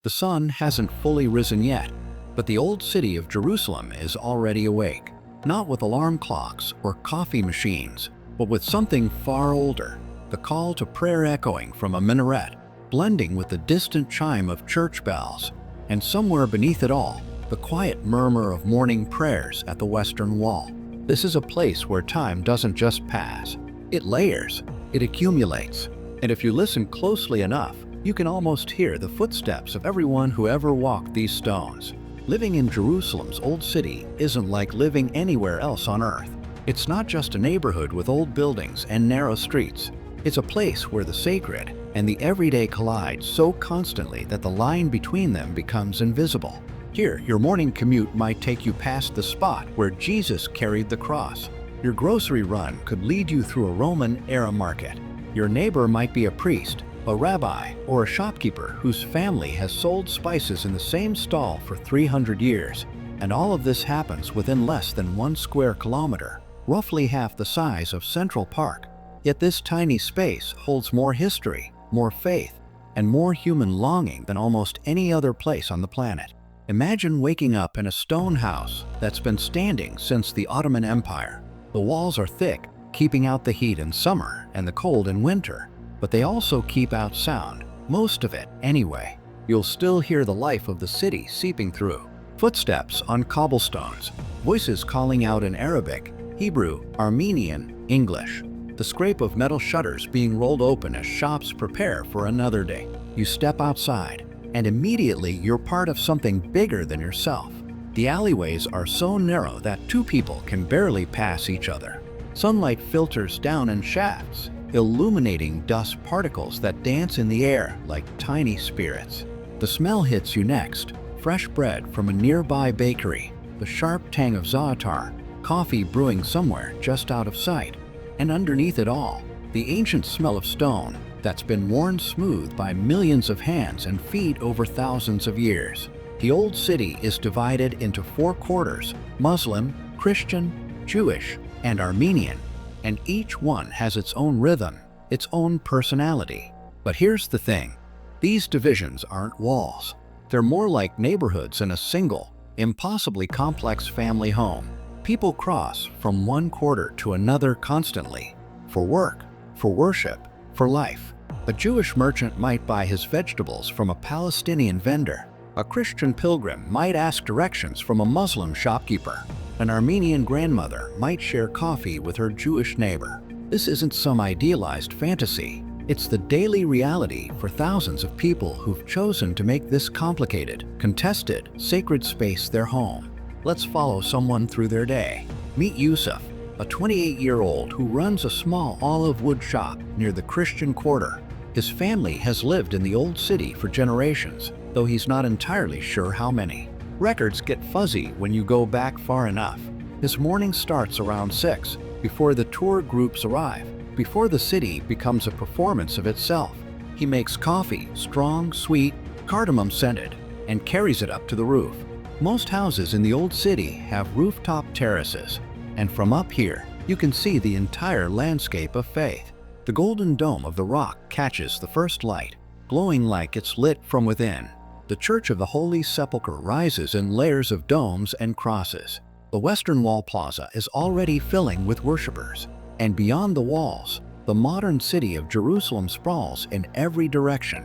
The sun hasn't fully risen yet, but the old city of Jerusalem is already awake, not with alarm clocks or coffee machines, but with something far older, the call to prayer echoing from a minaret, blending with the distant chime of church bells, and somewhere beneath it all, the quiet murmur of morning prayers at the western wall. This is a place where time doesn't just pass. It layers, it accumulates, and if you listen closely enough, you can almost hear the footsteps of everyone who ever walked these stones. Living in Jerusalem's old city isn't like living anywhere else on earth. It's not just a neighborhood with old buildings and narrow streets. It's a place where the sacred and the everyday collide so constantly that the line between them becomes invisible. Here, your morning commute might take you past the spot where Jesus carried the cross. Your grocery run could lead you through a Roman-era market. Your neighbor might be a priest, a rabbi, or a shopkeeper whose family has sold spices in the same stall for 300 years. And all of this happens within less than 1 square kilometer, roughly half the size of Central Park. Yet this tiny space holds more history, more faith, and more human longing than almost any other place on the planet. Imagine waking up in a stone house that's been standing since the Ottoman Empire. The walls are thick, keeping out the heat in summer and the cold in winter, but they also keep out sound, most of it anyway. You'll still hear the life of the city seeping through. Footsteps on cobblestones, voices calling out in Arabic, Hebrew, Armenian, English. The scrape of metal shutters being rolled open as shops prepare for another day. You step outside, and immediately you're part of something bigger than yourself. The alleyways are so narrow that 2 people can barely pass each other. Sunlight filters down in shafts, illuminating dust particles that dance in the air like tiny spirits. The smell hits you next, fresh bread from a nearby bakery, the sharp tang of za'atar, coffee brewing somewhere just out of sight. And underneath it all, the ancient smell of stone that's been worn smooth by millions of hands and feet over thousands of years. The old city is divided into 4 quarters: Muslim, Christian, Jewish, and Armenian, and each one has its own rhythm, its own personality. But here's the thing, these divisions aren't walls. They're more like neighborhoods in a single, impossibly complex family home. People cross from one quarter to another constantly, for work, for worship, for life. A Jewish merchant might buy his vegetables from a Palestinian vendor. A Christian pilgrim might ask directions from a Muslim shopkeeper. An Armenian grandmother might share coffee with her Jewish neighbor. This isn't some idealized fantasy. It's the daily reality for thousands of people who've chosen to make this complicated, contested, sacred space their home. Let's follow someone through their day. Meet Yusuf, a 28-year-old who runs a small olive wood shop near the Christian Quarter. His family has lived in the old city for generations, though he's not entirely sure how many. Records get fuzzy when you go back far enough. His morning starts around 6, before the tour groups arrive, before the city becomes a performance of itself. He makes coffee, strong, sweet, cardamom-scented, and carries it up to the roof. Most houses in the old city have rooftop terraces, and from up here, you can see the entire landscape of faith. The golden dome of the rock catches the first light, glowing like it's lit from within. The Church of the Holy Sepulchre rises in layers of domes and crosses. The Western Wall Plaza is already filling with worshippers, and beyond the walls, the modern city of Jerusalem sprawls in every direction.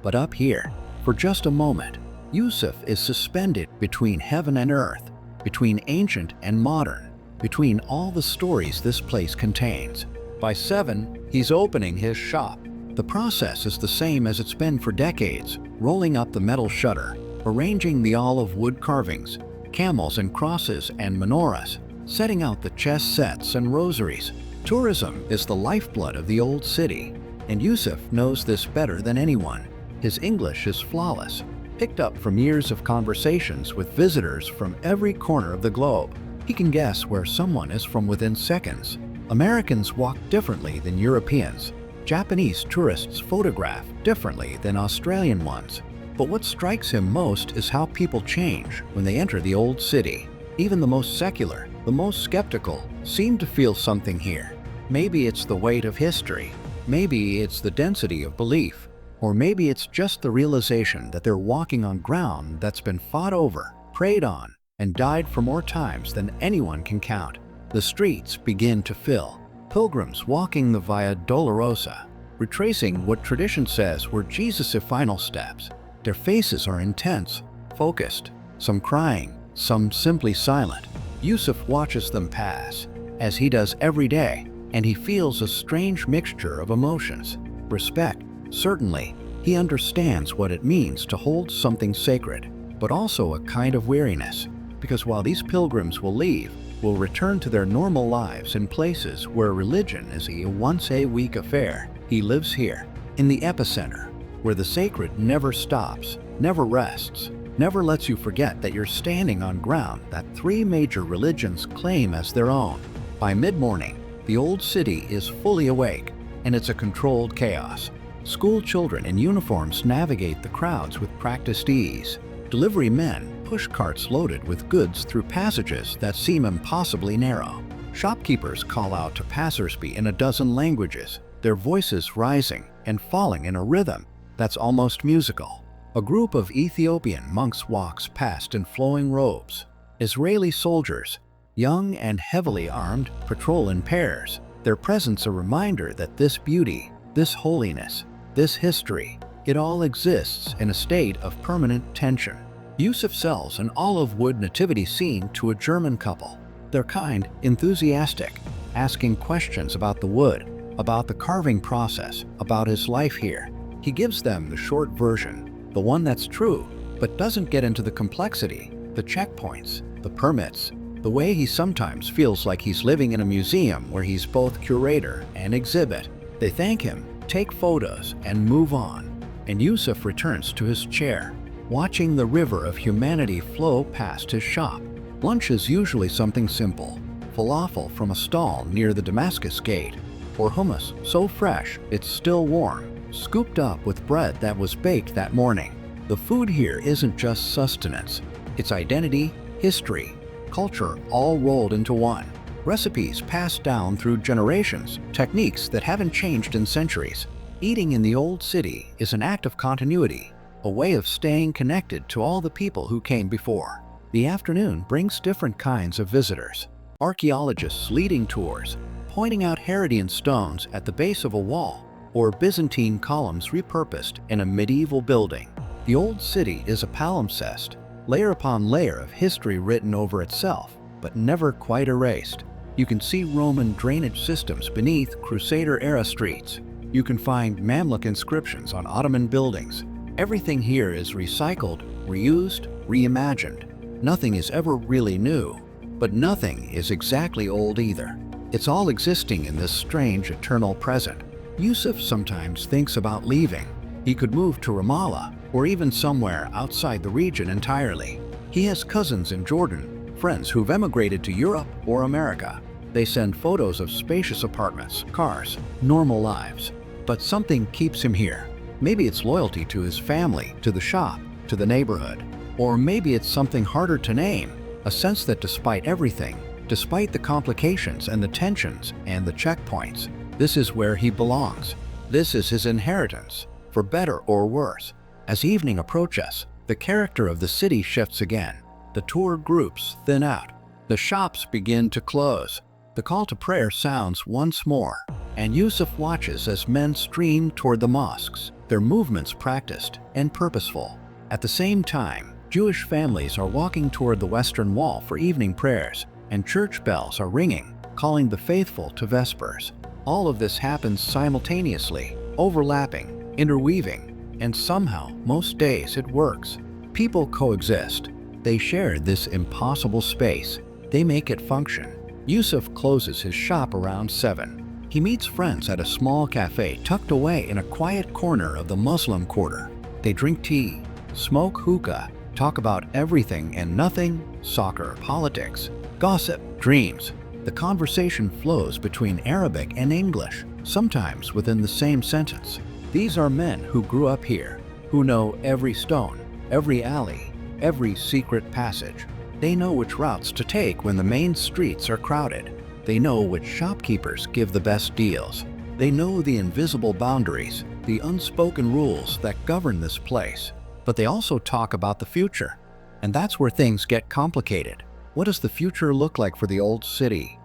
But up here, for just a moment, Yusuf is suspended between heaven and earth, between ancient and modern, between all the stories this place contains. By 7, he's opening his shop. The process is the same as it's been for decades, rolling up the metal shutter, arranging the olive wood carvings, camels and crosses and menorahs, setting out the chess sets and rosaries. Tourism is the lifeblood of the old city, and Yusuf knows this better than anyone. His English is flawless, picked up from years of conversations with visitors from every corner of the globe. He can guess where someone is from within seconds. Americans walk differently than Europeans. Japanese tourists photograph differently than Australian ones. But what strikes him most is how people change when they enter the old city. Even the most secular, the most skeptical, seem to feel something here. Maybe it's the weight of history. Maybe it's the density of belief. Or maybe it's just the realization that they're walking on ground that's been fought over, preyed on, and died for more times than anyone can count. The streets begin to fill. Pilgrims walking the Via Dolorosa, retracing what tradition says were Jesus' final steps. Their faces are intense, focused, some crying, some simply silent. Yusuf watches them pass, as he does every day, and he feels a strange mixture of emotions. Respect, certainly. He understands what it means to hold something sacred, but also a kind of weariness, because while these pilgrims will leave, will return to their normal lives in places where religion is a once-a-week affair, he lives here, in the epicenter, where the sacred never stops, never rests, never lets you forget that you're standing on ground that three major religions claim as their own. By mid-morning, the old city is fully awake, and it's a controlled chaos. School children in uniforms navigate the crowds with practiced ease. Delivery men push carts loaded with goods through passages that seem impossibly narrow. Shopkeepers call out to passersby in a dozen languages, their voices rising and falling in a rhythm that's almost musical. A group of Ethiopian monks walks past in flowing robes. Israeli soldiers, young and heavily armed, patrol in pairs, their presence a reminder that this beauty, this holiness, this history, it all exists in a state of permanent tension. Yusuf sells an olive wood nativity scene to a German couple. They're kind, enthusiastic, asking questions about the wood, about the carving process, about his life here. He gives them the short version, the one that's true, but doesn't get into the complexity, the checkpoints, the permits, the way he sometimes feels like he's living in a museum where he's both curator and exhibit. They thank him, take photos, and move on. And Yusuf returns to his chair, watching the river of humanity flow past his shop. Lunch is usually something simple, falafel from a stall near the Damascus Gate, or hummus so fresh it's still warm, scooped up with bread that was baked that morning. The food here isn't just sustenance, it's identity, history, culture all rolled into one. Recipes passed down through generations, techniques that haven't changed in centuries. Eating in the old city is an act of continuity, a way of staying connected to all the people who came before. The afternoon brings different kinds of visitors. Archaeologists leading tours, pointing out Herodian stones at the base of a wall, or Byzantine columns repurposed in a medieval building. The old city is a palimpsest, layer upon layer of history written over itself, but never quite erased. You can see Roman drainage systems beneath Crusader-era streets. You can find Mamluk inscriptions on Ottoman buildings. Everything here is recycled, reused, reimagined. Nothing is ever really new, but nothing is exactly old either. It's all existing in this strange eternal present. Yusuf sometimes thinks about leaving. He could move to Ramallah, or even somewhere outside the region entirely. He has cousins in Jordan, friends who've emigrated to Europe or America. They send photos of spacious apartments, cars, normal lives. But something keeps him here. Maybe it's loyalty to his family, to the shop, to the neighborhood. Or maybe it's something harder to name, a sense that despite everything, despite the complications and the tensions and the checkpoints, this is where he belongs. This is his inheritance, for better or worse. As evening approaches, the character of the city shifts again. The tour groups thin out. The shops begin to close. The call to prayer sounds once more, and Yusuf watches as men stream toward the mosques, their movements practiced and purposeful. At the same time, Jewish families are walking toward the Western Wall for evening prayers, and church bells are ringing, calling the faithful to Vespers. All of this happens simultaneously, overlapping, interweaving, and somehow, most days it works. People coexist. They share this impossible space. They make it function. Yusuf closes his shop around 7. He meets friends at a small cafe tucked away in a quiet corner of the Muslim quarter. They drink tea, smoke hookah, talk about everything and nothing, soccer, politics, gossip, dreams. The conversation flows between Arabic and English, sometimes within the same sentence. These are men who grew up here, who know every stone, every alley, every secret passage. They know which routes to take when the main streets are crowded. They know which shopkeepers give the best deals. They know the invisible boundaries, the unspoken rules that govern this place. But they also talk about the future. And that's where things get complicated. What does the future look like for the old city?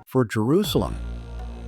For Jerusalem?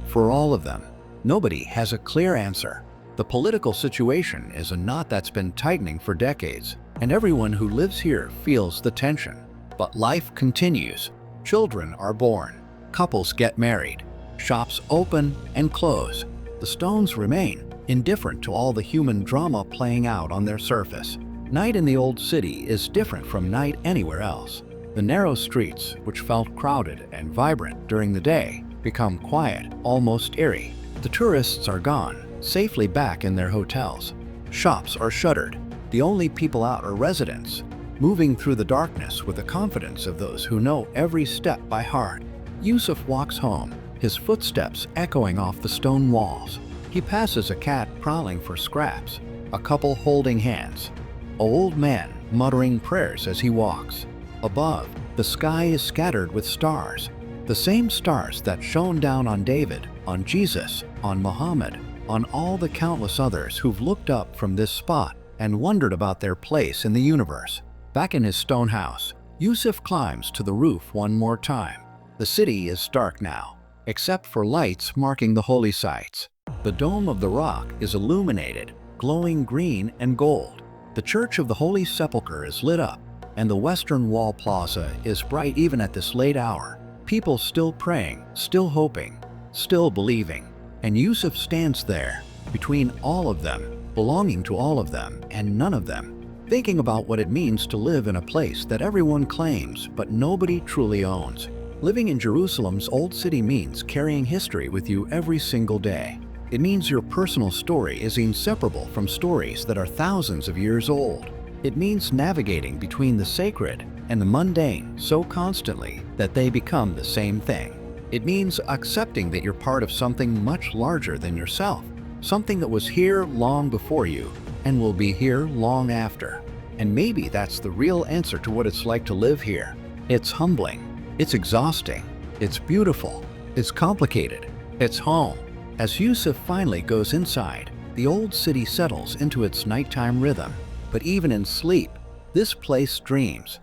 For all of them? Nobody has a clear answer. The political situation is a knot that's been tightening for decades, and everyone who lives here feels the tension. But life continues. Children are born. Couples get married. Shops open and close. The stones remain, indifferent to all the human drama playing out on their surface. Night in the old city is different from night anywhere else. The narrow streets, which felt crowded and vibrant during the day, become quiet, almost eerie. The tourists are gone, safely back in their hotels. Shops are shuttered. The only people out are residents, moving through the darkness with the confidence of those who know every step by heart. Yusuf walks home, his footsteps echoing off the stone walls. He passes a cat prowling for scraps, a couple holding hands, an old man muttering prayers as he walks. Above, the sky is scattered with stars, the same stars that shone down on David, on Jesus, on Muhammad, on all the countless others who've looked up from this spot and wondered about their place in the universe. Back in his stone house, Yusuf climbs to the roof one more time. The city is dark now, except for lights marking the holy sites. The dome of the rock is illuminated, glowing green and gold. The Church of the Holy Sepulchre is lit up, and the Western Wall Plaza is bright even at this late hour. People still praying, still hoping, still believing. And Yusuf stands there, between all of them, belonging to all of them and none of them, thinking about what it means to live in a place that everyone claims but nobody truly owns. Living in Jerusalem's old city means carrying history with you every single day. It means your personal story is inseparable from stories that are thousands of years old. It means navigating between the sacred and the mundane so constantly that they become the same thing. It means accepting that you're part of something much larger than yourself, something that was here long before you and will be here long after. And maybe that's the real answer to what it's like to live here. It's humbling, it's exhausting, it's beautiful, it's complicated, it's home. As Yusuf finally goes inside, the old city settles into its nighttime rhythm. But even in sleep, this place dreams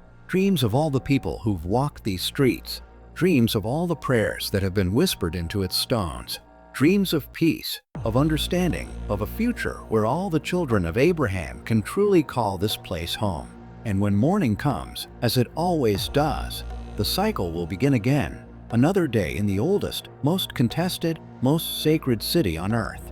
of all the people who've walked these streets, dreams of all the prayers that have been whispered into its stones, dreams of peace, of understanding, of a future where all the children of Abraham can truly call this place home. And when morning comes, as it always does, the cycle will begin again, another day in the oldest, most contested, most sacred city on earth.